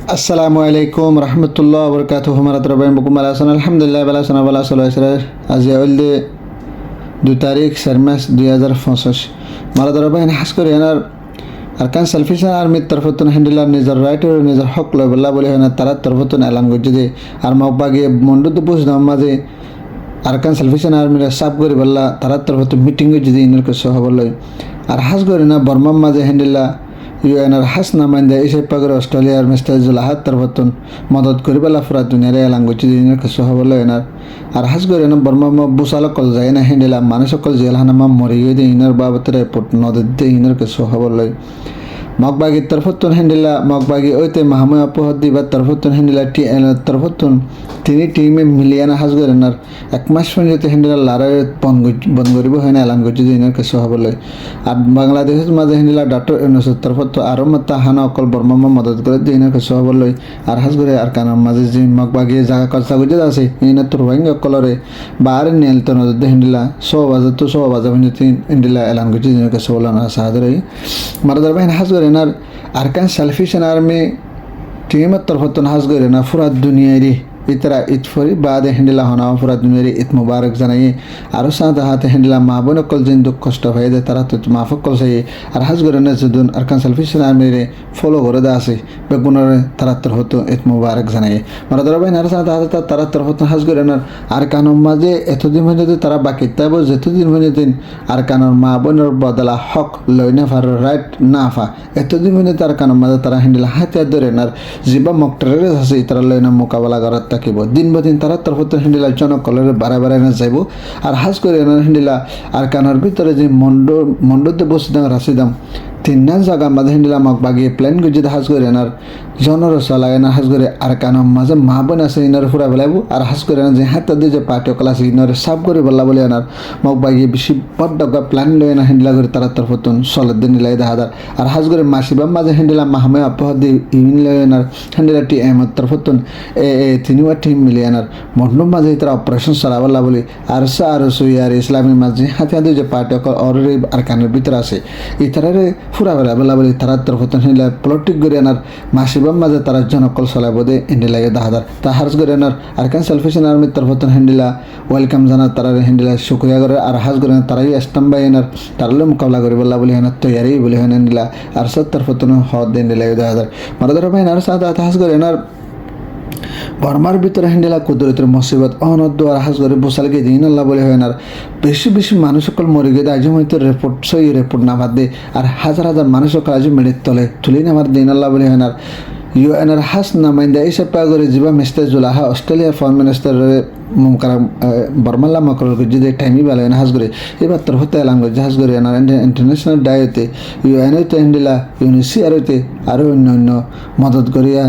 আসসালামু আলাইকুম রহমতুল্লাহ বরকাত হুমারাত রবাইন বুকুম আলাসন আলহামদুলিল্লাহ বালাসনা বালা সলাইসরা আজি ওলদে 2 তারিখ 4 মাস 2025 মারাদ রবাইন হাস করে এনার আরকান সেলফিশন আর্মির তরফতুন হ্যান্ডেলার নিজের রাইট ও নিজের হক লয় বল্লা বলে হয় না তারা তরফতুন এলান করছে যে আর মগবাগে মন্ডুত বুঝ দাম মাঝে আরকান সেলফিশন আর্মির সাব করে বল্লা তারা তরফতুন মিটিং যদি ইনের কিছু হবল আর হাস করে না বর্মার মাঝে হ্যান্ডেলা ইউএনআর হাস নামাইন্দা এসে পাগর অস্ট্রেলিয়ার মিস্টার জুলাহাত তরফতুন মদত করি বেলা ফুরা দুনিয়ার এলান করছে দিনের কিছু হবল এনার আর হাস করে না বর্মা বুসাল কল যায় না হ্যান্ডেলা মানুষ সকল জেল হানামা মরে গিয়ে ইনার বাবতের নদীর দিয়ে ইনের কিছু হবল মগবাগি তরফতুন হ্যান্ডেলা মগবাগি ওইতে মাহমুদ আপুহদ্দি বা তরফতুন হ্যান্ডেলা তরফতুন তিনি টিমে মিলিয়ানা হাজ করেনার 1 মাস পর্যন্ত হ্যান্ডেলা লড়াই বন্ধ করিব হয় না এলান করছে দিনের কিছু হবলে আর বাংলাদেশের মাঝে হ্যান্ডেলা ডক্টর ইউনুসের তরফত আরও মাত্রা হানা অকল বর্মা মদত করে দিনের কিছু হবলে আর হাজ করে আর কানার মাঝে যে মগবাগি জায়গা কথা গুজে আছে ইনা তোর ভাঙ্গি অকলরে বা আর নিয়ন্ত্রণ হ্যান্ডেলা 100 বাজে পর্যন্ত হ্যান্ডেলা এলান করছে দিনের কিছু হবল না সাহায্য মারাদার বাহিনী হাজ করে এনার আরকান সালফিশন আর্মি টিমের তরফতুন হাজ করে না ফুরা দুনিয়ারি ইতরা ইতফরি বাদে হ্যান্ডেলা হনা ফুরা দুনিয়ারি ইত মুবারক জানাই আরও সাথে হাতে হ্যান্ডেলা মা বোন কল যেন দুঃখ কষ্ট হয়ে যায় তারা তো মাফক কল চাই আর হাজ করে না যদুন আরকান সালফিশন আর্মিরে ফলো করে দা আছে বেগুনের তারা তরফত ইত মুবারক জানাই মারাদার বাহিনী আর সাথে হাতে তারা তরফতুন হাজ করে না আর কানোর মাঝে এতদিন পর্যন্ত তারা বাকি তাইব যেতদিন পর্যন্ত আর কানোর মা বোনের বদলা হক লই না ফার রাইট না ফা এতদিন পর্যন্ত তার কানোর মাঝে তারা হ্যান্ডেলা হাতে ধরে না যিবা মকটারে আছে তারা লই না মোকাবেলা করার থাকিব দিন বদিন তারা তরফত হ্যান্ডেলা জনকলের বাড়ায় না যাইব আর হাজ করে এনার হ্যান্ডেলা আর কানোর ভিতরে যে মন্ডতে বসিদাম রাশিদাম তিননান জায়গা মাঝে হ্যান্ডেলা মগ বাগিয়ে প্ল্যান করে হাজ করে এনার জনর চলায় না হাজ করে আর কানোর মাঝে মা বোন আছে ইনার ফুরা বেলাইব আর হাজ করে যে হাতে দিয়ে যে পার্টি অকল আছে ইনার সাফ করে বললা বলে এনার মগ বাগিয়ে বেশি বড্ড প্ল্যান লয় না হ্যান্ডেলা করে তারা তরফতুন চলের দিন নিলাই দেখা আর হাজ করে মাসিবাম মাঝে হ্যান্ডেলা মাহমে আপহদি ইউন লয় এনার হ্যান্ডেলা টি এমত তরফতুন তিনিও টিম মিলিয়ে এনার মন্ডম মাঝে তারা অপারেশন চলাবলা বলি আর সুইয়ার ইসলামের মাঝে হাতে হাতে যে পার্টি অকল অরে আর কানের ভিতরে আছে ইতারে ফুরা বেলা বেলা বলি তারা তরফতুন হ্যান্ডেলা পলিটিক করে এনার মাসিবাম মাঝে তারা জনকল চলাব দে ইন্ডি লাগে দাহাদার তা হাজ করে এনার আরকান সেলফিশন আর্মির তরফতুন হ্যান্ডেলা ওয়েলকাম জানার তারা হ্যান্ডেলা শুক্রিয়া করে আর হাজ করে তারাই স্টাম্বাই এনার তারালে মোকাবিলা করে বললা বলি হেনার তৈয়ারি বলি হেন হ্যান্ডেলা আর সব তরফতুন হদ দিন লাগে দাহাদার মারাদার ভাই আর সাথে হাজ করে এনার বর্মার ভিতরে হ্যান্ডেলা কুদরতের মুসিবত অনদ্দ আর হাজ করে বসালকে দিন আল্লাহ বলে হয় না বেশি মানুষ সকল মরে গিয়ে আজ হয়তো রিপোর্ট সই রিপোর্ট না বাদ দে আর হাজার মানুষ সকল আজ মেডির তলে তুলি নামার দিন আল্লাহ বলে হয় না ইউএনআর হাস নামাইন্দা এই সপ্তাহ করে যাবা মিস্টার জুলাহা অস্ট্রেলিয়া ফরেন মিনিস্টার মুমকার বর্মাল্লা মকর যদি টাইমই বেলা হাজ করে এবার তোর হতে এলাম হাজ করে এনার ইন্টারন্যাশনাল ডায়েতে ইউএনওতে হ্যান্ডেলা ইউনিসিআর হইতে আরও অন্য মদত করিয়া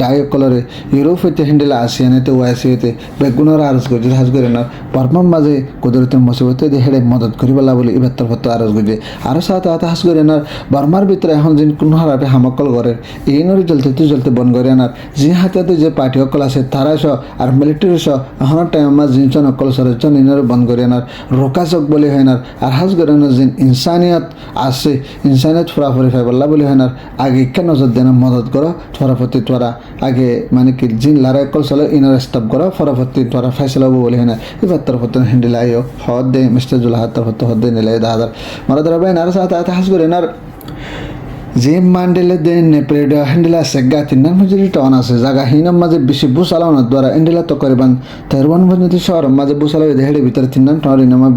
ডায়কলরে ইউরোপ হইতে হ্যান্ডেলা আসিয়ানেতে ওয়াসিয়াতে বেগুনের আরজ করছে হাজ করে না বর্মার মাঝে কুদরতের মুসিবতে হেড়ে মদত করিবলা বলে এবার তোর হতে আরজ করছে আরও সাথে হাজ করে এনার বর্মার ভিতরে এখন যে কোনো হারাটে হামকল করে এই নরে জ্বলতে বন করে এনার যে হাতে যে পার্টি অকল আছে তারা সহ আর মিলিটারি সহ এখনের টাইম মাঝ জিনজন অকল সরেজন ইনরে বন করে এনার রোকাচক বলে হয় না আর হাজ করে না যে ইনসানিয়ত আছে ইনসানিয়ত ফুরাফুরি ফাইবল্লা বলে হয় না আগে কেন নজর দেনা মদত করো ফরাফতি তোরা আগে মানে কি জিন লড়াই কল চলে ইনার স্টপ করা ফরাফতি তোরা ফাইসলা বলে হয় না এবার তরফতুন হ্যান্ডেল আইও হদ দে মিস্টার জুলাহাত তরফত হদ দে নিলে দাদার মারাদার ভাই আর সাথে হাজ করে এনার যে মান্ডেলে দেন নেপেড হ্যান্ডেলা সেগা তিনার মাঝে টাউন আছে জায়গা হিনার মাঝে বেশি বুসালানোর দ্বারা হ্যান্ডেলা তো করিবান তেরবান পর্যন্ত শহর মাঝে বুসালা হেডে ভিতরে তিনান টাউন ইনামা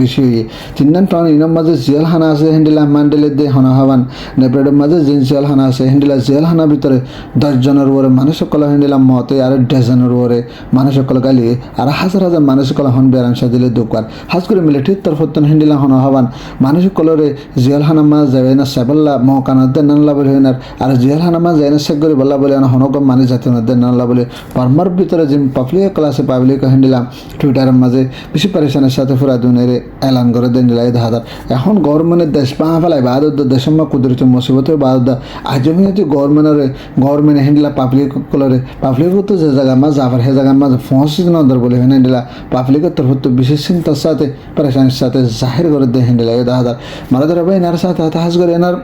বেশি হয়ে তিনান টাউন ইনার মাঝে জিয়াল হানা আছে হ্যান্ডেলা মান্ডেলে দে হনা হবান নেপেডের মাঝে যে জিয়াল হানা আছে হ্যান্ডেলা জিয়াল হানা ভিতরে 10 জনের ওরে মানুষ সকল হ্যান্ডেলা মতে আর 10 জনের ওরে মানুষ সকল গালি আর হাজার মানুষ সকল হন বেরান সাজিলে দোকার হাজ করে মিলিটারির তরফতুন হ্যান্ডেলা হনা হবান মানুষ সকলরে জিয়াল হানা মাঝ যাবে না সাইবাল্লা মহকান নাল্লা বলে হয় না আর জিয়াল হানামা যায় না সেক করে বললা বলে হনকম মানে জাতীয় নাল্লা বলে বর্মার ভিতরে যে পাবলিক ক্লাসে পাবলিক হ্যান্ডেলাম টুইটারের মাঝে বেশি পারেশানের সাথে ফুরা দুনিয়ারে এলান করে দেন দিলাই দাহাদার এখন গভর্নমেন্টের দেশ পা ফেলায় বাদুদ্দ দেশম্মা কুদরত মুসিবতের বাদুদ্দা আজমিনতি গভর্নমেন্ট হ্যান্ডেলা পাবলিক কলরে পাবলিক তো যে জায়গা মাঝ আবার সে জায়গার মাঝে ফসি নদর বলে হ্যান্ডেলা পাবলিকের তরফ বিশেষ চিন্তার সাথে পারেশানের সাথে জাহির করে দেয় হ্যান্ডেলা দাহাদার মারাদার ভাই এনার সাথে হাজ করে এনার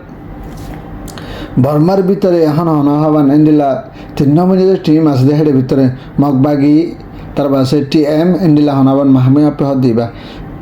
বর্মার ভিতরে এখন হবান এন্ডিলা 3 নম্বরের টিম আছে হেডের ভিতরে মগবাগি তার পাশে TM এন্ডিলা হনাবান মাহমিয়া পেহদ দিবা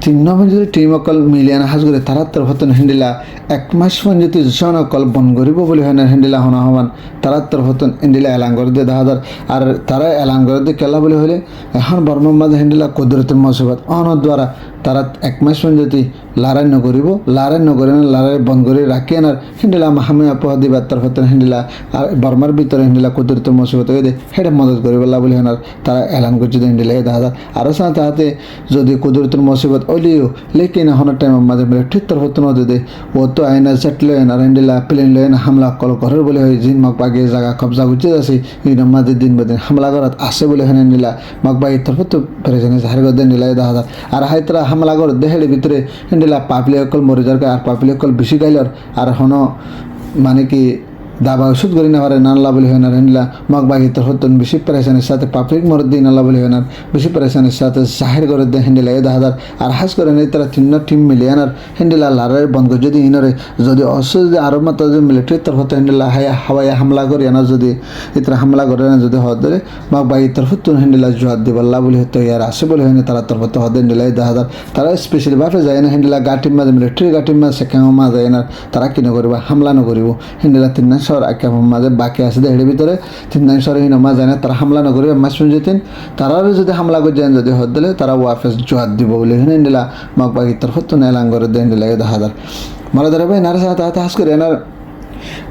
3 নম্বরের টিম অকল মিলিয়ান হাজ করে তারা তরফতন হেন্ডিলা 1 মাস পর্যন্ত জন অকল বন করিব বলে হয় না হেন্ডিলা হবান তারা তরফতন এন্ডিলা এলান করে দিয়ে 10,000 আর তারা এলান করে দিয়ে কেলা বলে হলে এখন বর্মার মাঝে হেন্ডিলা কুদরতের মুসিবত অনর দ্বারা তারা 1 মাস পর্যন্ত লারাই নকরিব লারাই নকরে না লারাই বন্ধ করে রাখি আনার হেন্ডিলা মাহমিয়া পেহদ দিবা তরফতন হেন্ডিলা আর বর্মার ভিতরে হেন্ডিলা কুদরতের মুসিবত হয়ে দে হেডে মদত করিব বলে হয় তারা এলান করছে হেন্ডিলা 10,000 আরও সাথে হাতে যদি কুদরতের মুসিবত ওলিও লেকিন এখন টাইম মাঝে ঠিক তরফতন দে ও তো আইনা সেটলে আর হেন্ডিলা প্লেন লয়েন হামলা কল করার বলে হয় জিন মগবাগে জায়গা কবজা গুছে আছে এই মাঝে দিন বদিন হামলা করাত আসে বলে হয় হেন্ডিলা মগবাগি তরফত প্রেজেন্স জাহির করে দেন হেন্ডিলা 10,000 আর হাইতরা হামলা করে দেহের ভিতরে হেন্ডিলা পাবলিক অকল মরে যার আর পাবলিক অকল বেশি গাইলর আর হন মানে কি দাবা ওষুধ করি না পারে নাল্লা বলে হয় না হেন্ডিলা মগবাগি তরফতন বেশি প্রেশানের সাথে পাবলিক মরে দিই নাল্লা বলে হয় না বেশি প্রেশানের সাথে জাহির করে দেয় হেন্ডিলা 10,000 আর হাজ করে নেই তারা 3 টিম মিলে আনার হেন্ডিলা লারের বন্ধ যদি ইনরে যদি যদি আরো মাত্র যদি মিলিটারি তরফত হেন্ডিলা হাওয়াইয়া হামলা করি আনার যদি ইতরা হামলা করে না যদি হদ ধরে মগবাগি তরফতন হেন্ডিলা জোয়াদ দিবাল্লা বলে হতো ইয়ার আসে বলে হয় না তারা তরফত হদ হেন্ডিলা 10,000 তারা স্পেশালি বাপে যায় না হেন্ডিলা গাটির মাঝে মিলিটারি গাটির মাঝে সেখানে মা যায় না তারা কি নকরিব হামলা নকরিব হেন্ডিলা 3 শহর আকে মাঝে বাকি আছে এর ভিতরে 3 শহর হিনমা যায় না তারা হামলা নকরিব মাস যেতেন তারাও যদি হামলা করে যান যদি হদ দিলে তারা ওয়াফেস জোয়াদ দিব বলে হেন্ডিলা মগবাগি তরফতন এলান করে দেন হেন্ডিলা 10,000 মারা ধরে ভাই নার সাথে হাস করে এনার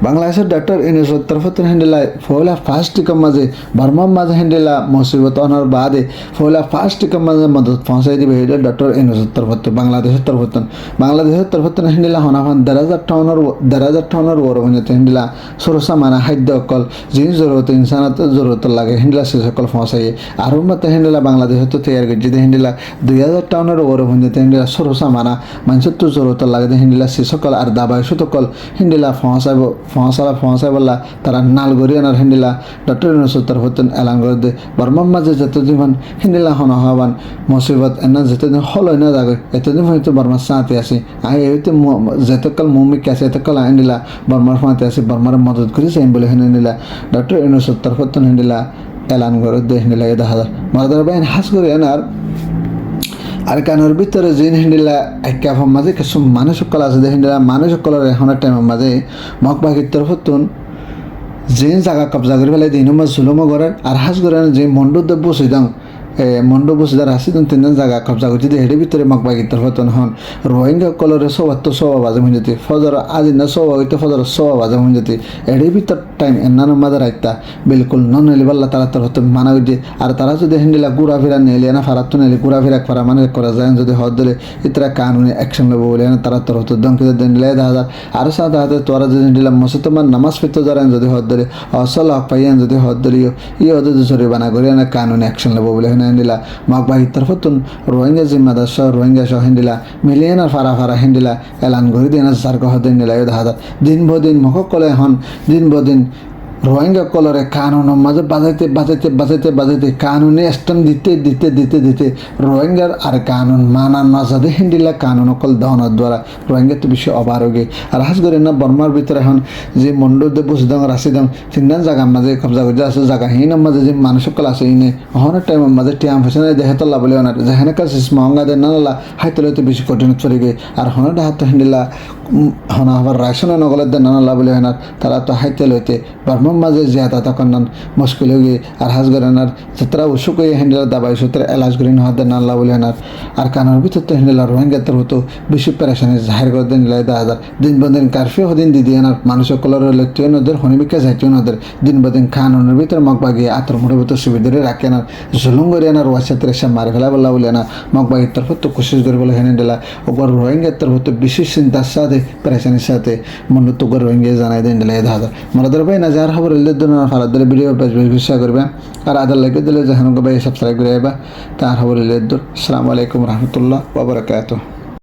বাংলাদেশের ডক্টর ইউনুসের তরফতন হেন্ডিলা ফয়লা ফার্স্ট টিকম মাঝে বর্মার মাঝে হেন্ডিলা মুসিবত অনার বাদে ফয়লা ফার্স্ট টিকম মাঝে মদত পৌঁছাই দিবে এটা ডক্টর ইউনুসের তরফত বাংলাদেশের তরফতন হেন্ডিলা হনাফান 1,000 টনের ওর হইতে হেন্ডিলা সরসা মানা খাদ্য অকল যিনি জরুরত ইনসানত জরুরত লাগে হেন্ডিলা সে সকল পৌঁছাই আর মতে হেন্ডিলা বাংলাদেশের তো তৈরি করছে হেন্ডিলা 2,000 টনের ওর হইতে হেন্ডিলা সরসা মানা মানুষের তো জরুরত লাগে হেন্ডিলা সে সকল আর দাবাই সকল হেন্ডিলা ফসাই বললা তারা নাল গড়ি আনার হেন্ডিলা ডক্টর ইউনুসের তরফতন এলান করে দে বর্মার মাঝে যতদিন হেন্ডিলা হন হবান মুসিবত এনা যতদিন হল না যাবে এতদিন হয়তো বর্মার সাথে আসি আই হইতে যতকাল মুমিক আছে এতকাল হেন্ডিলা বর্মার সাথে আসি বর্মার মদত করে যাই বলে হেন্ডিলা ডক্টর ইউনুসের তরফতন হেন্ডিলা এলান করে দে হেন্ডিলা 10,000 মাদার বাইন হাস করে এনার আর কানোর ভিতরে জিন হেন্ডিলা একা মাঝে কিছু মানুষ সকল আছে হেন্ডিলা মানুষ সকলের এখনের টাইমের মাঝে মগবাগির তরফতন জিন জায়গা কবজা করে ফেলাই দিন মাছ জুলুমও করার আর হাস করে যে মন্ডপ বসে দাও মন্ডপ বসিদার আসি তিন জায়গা কবজা করছি হেডের ভিতরে মগবাগির তরফতন হন রোহিঙ্গা কলরে সবা বাজে হয়ে যেতে ফজর আজ না সবা হইতে ফজর সবা বাজে হয়ে যেতে এডের ভিতর টাইম এনানো মাঝে রাখতা বিলকুল নন নেলি বললা তারা তরফতন মানা হইছে আর তারা যদি হেন্ডিলা ঘুরা ফিরা নেলি না ফারাত নেলি ঘুরা ফিরা ফারা মানে করা যায় যদি হদ দিলে ইতরা কানুনি অ্যাকশন নেবো বলে তারা তরফত দমকিত দিলে 10,000 আর সাথে হাতে তোরা যদি হেন্ডিলা মুসলমান নামাজ পড়তে যারেন যদি হদ দিলে অসল হক পাইয়ান যদি হদ দিলিও ই হদ জরি বানা করে না কানুনি অ্যাকশন নেবো বলে হেন্ডিলা মগবাগির তরফতন রোহিঙ্গা জিম্মাদার সহ রোহিঙ্গা সহ হেন্ডিলা মিলিয়নার ফারা হেন্ডিলা এলান করে দিয়ে না সার কহ হেন্ডিলা 10,000 দিন বদিন মকলে হন দিন বদিন রোহিঙ্গা কলরে কানুনের মাঝে বাজাইতে কানুনে স্ট্যাম্প দিতে রোহিঙ্গার আর কানুন মানার না যাতে হিন্দিলা কানুন অকল দহনের দ্বারা রোহিঙ্গা তো বেশি অবারোগে আর হাস করে না বর্মার ভিতরে এখন যে মন্ডুদে বসিদাং রাশিদাং তিনটান জায়গার মাঝে কবজা করছে আছে জায়গা হিনের মাঝে যে মানুষ সকল আছে ইনে অহনের টাইমের মাঝে টিয়াম ফেসনে দেহেতল্লা বলে না যেখানে কাছে মহঙ্গা দেয় নানালা হাইতলে তো বেশি কঠিন চলে গে আর হনের হাত হিন্দিলা হনা আবার রাইসনে নগলের দেয় নানালা বলে না তারা তো হাইতে লইতে বর্মা মাঝে জিয়াতা তখন মুশকিল হয়ে গিয়ে আর হাজ গরেনার যাত্রা উসুক হয়ে হ্যান্ডেলার দাবাই সূত্রে এলাজ করি না হাতে নাল্লা বলে হেনার আর কানার ভিতর তো হ্যান্ডেলার রোহিঙ্গাতের হতো বেশি প্যারেশানি জাহির করে দেন লাই 10,000 দিন বদিন কারফিউ হদিন দিদি এনার মানুষ কলর লেটিও নদের হনিমিকা যাইতেও নদের দিন বদিন খানোর ভিতরে মগবাগিয়ে আতর মুঠের ভিতর সুবিধারে রাখে না জুলুম করে এনার ওয়াসাতে রেসা মারি ফেলা বললা বলে না মগবাগির তরফ তো কোশিশ করে বলে হ্যান্ডেলা ওপর রোহিঙ্গার তরফ তো বেশি চিন্তার সাথে প্যারেশানির সাথে মন তো করে রোহিঙ্গা জানাই দেন লাই 10,000 মারাদের ভাই না যার খবর ফারাদ দিলে ভিডিও বিশ্বাস করবে আর আদার লাগে দিলে জাহানুকে ভাই সাবস্ক্রাইব করে আইবা তার খবর আসসালামু আলাইকুম রহমতুল্লাহ ওয়া বারাকাতুহু।